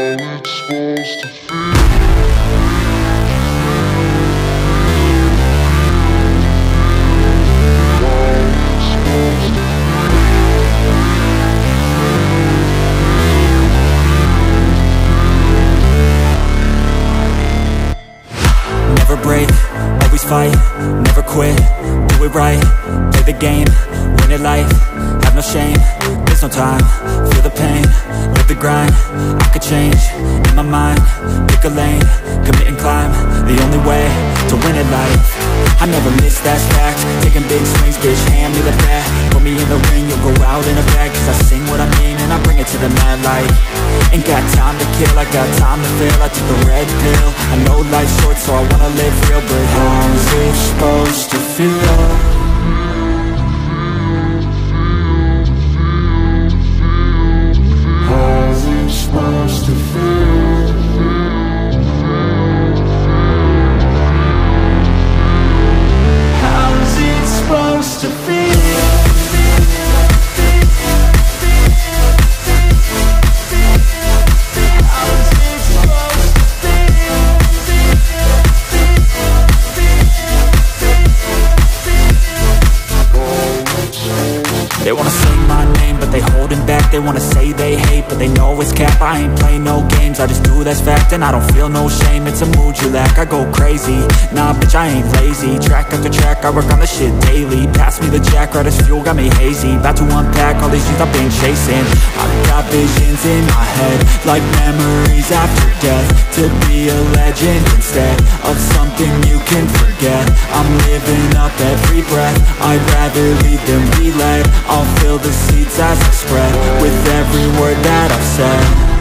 Never break, always fight, never quit, do it right, play the game, win it life, have no shame, there's no time, feel the pain, live the grind, I could change, in my mind, pick a lane, commit and climb, the only way to win it life, I never miss, that's fact, taking big swings, bitch, hand me the bat, put me in the ring, you'll go out in a bag, cause I sing what I mean and I bring it to the mad light, ain't got time to kill, I got time to feel, I took the red pill, I know life's short so I wanna live real, but how's it supposed to feel? Supposed to feel. How's it supposed to feel? They wanna say my name, but they holding back. They wanna say they hate, but they know it's cap. I ain't play no games, I just do that's fact. And I don't feel no shame, it's a mood you lack. I go crazy, nah bitch I ain't lazy. Track after track, I work on the shit daily. Pass me the jack, right as fuel, got me hazy. About to unpack all these things I've been chasing. I've got visions in my head, like memories after death. To be a legend instead of something you can forget. I'm living up every breath, I'd rather lead than be led. I'll fill the seats as I spread with every word that I've said.